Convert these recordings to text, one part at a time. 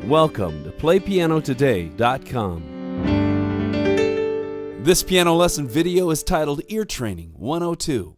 Welcome to PlayPianoToday.com. This piano lesson video is titled Ear Training 102.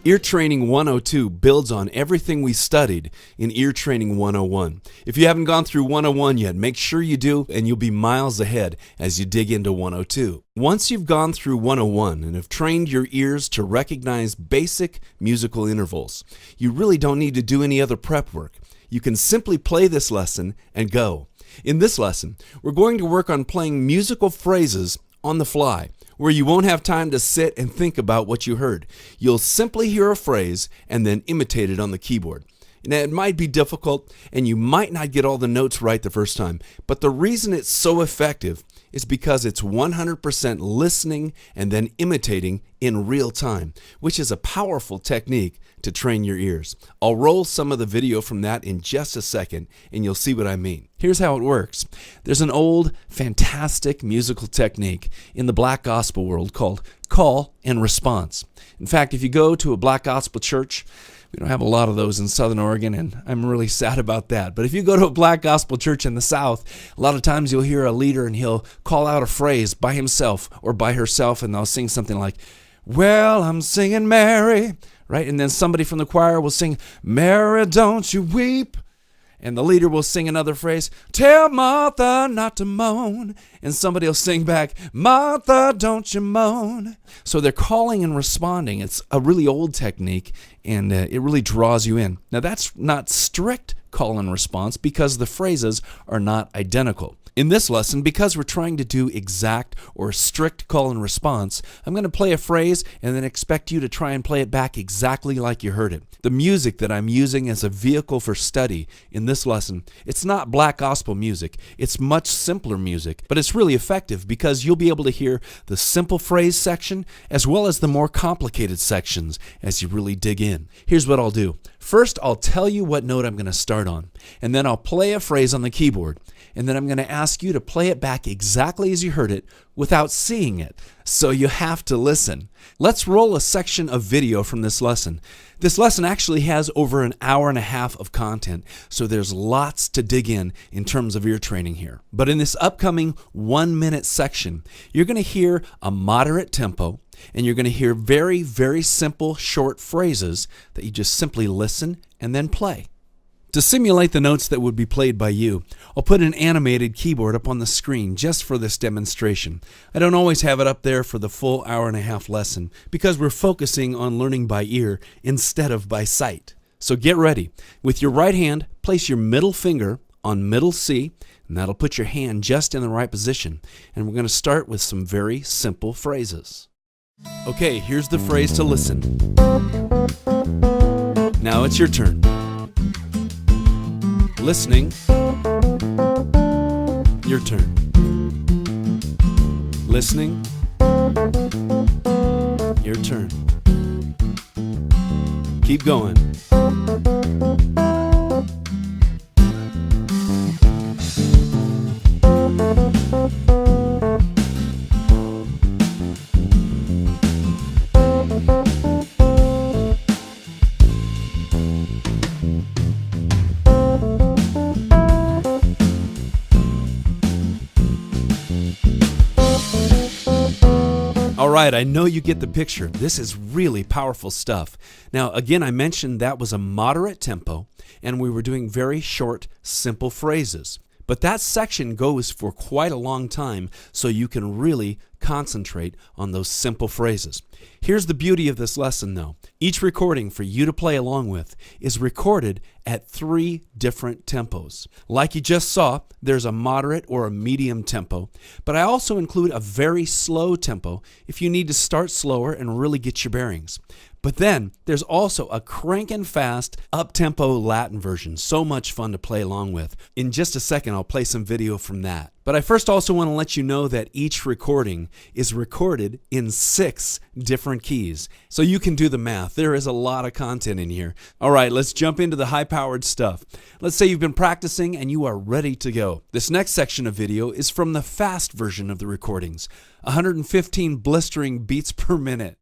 Ear Training 102 builds on everything we studied in Ear Training 101. If you haven't gone through 101 yet, make sure you do, and you'll be miles ahead as you dig into 102. Once you've gone through 101 and have trained your ears to recognize basic musical intervals, you really don't need to do any other prep work. You can simply play this lesson and go. In this lesson, we're going to work on playing musical phrases on the fly, where you won't have time to sit and think about what you heard. You'll simply hear a phrase and then imitate it on the keyboard. Now, it might be difficult and you might not get all the notes right the first time, but the reason it's so effective is because it's 100% listening and then imitating in real time, which is a powerful technique to train your ears. I'll roll some of the video from that in just a second and you'll see what I mean. Here's how it works. There's an old, fantastic musical technique in the black gospel world called call and response. In fact, if you go to a black gospel church, we don't have a lot of those in Southern Oregon, and I'm really sad about that. But if you go to a black gospel church in the South, a lot of times you'll hear a leader and he'll call out a phrase by himself or by herself, and they'll sing something like, "Well, I'm singing Mary," right? And then somebody from the choir will sing, "Mary, don't you weep." And the leader will sing another phrase, "Tell Martha not to moan." And somebody will sing back, "Martha, don't you moan." So they're calling and responding. It's a really old technique, and it really draws you in. Now, that's not strict call and response because the phrases are not identical. In this lesson, because we're trying to do exact or strict call and response, I'm going to play a phrase and then expect you to try and play it back exactly like you heard it. The music that I'm using as a vehicle for study in this lesson, it's not black gospel music. It's much simpler music, but it's really effective because you'll be able to hear the simple phrase section as well as the more complicated sections as you really dig in. Here's what I'll do. First, I'll tell you what note I'm going to start on, and then I'll play a phrase on the keyboard, and then I'm going to ask you to play it back exactly as you heard it without seeing it. So you have to listen. Let's roll a section of video from this lesson. This lesson actually has over an hour and a half of content, so there's lots to dig in terms of ear training here. But in this upcoming 1-minute section, you're going to hear a moderate tempo, and you're going to hear very, very simple short phrases that you just simply listen and then play. To simulate the notes that would be played by you, I'll put an animated keyboard up on the screen just for this demonstration. I don't always have it up there for the full hour and a half lesson because we're focusing on learning by ear instead of by sight. So get ready. With your right hand, place your middle finger on middle C, and that'll put your hand just in the right position. And we're going to start with some very simple phrases. Okay, here's the phrase to listen. Now it's your turn. Listening. Your turn. Listening. Your turn. Keep going. All right, I know you get the picture. This is really powerful stuff. Now, again, I mentioned that was a moderate tempo, and we were doing very short, simple phrases. But that section goes for quite a long time, so you can really concentrate on those simple phrases. Here's the beauty of this lesson, though. Each recording for you to play along with is recorded at 3 different tempos. Like you just saw, there's a moderate or a medium tempo, but I also include a very slow tempo if you need to start slower and really get your bearings. But then there's also a crankin' fast, up-tempo Latin version. So much fun to play along with. In just a second, I'll play some video from that. But I first also want to let you know that each recording is recorded in 6 different keys. So you can do the math. There is a lot of content in here. All right, let's jump into the high-powered stuff. Let's say you've been practicing and you are ready to go. This next section of video is from the fast version of the recordings, 115 blistering beats per minute.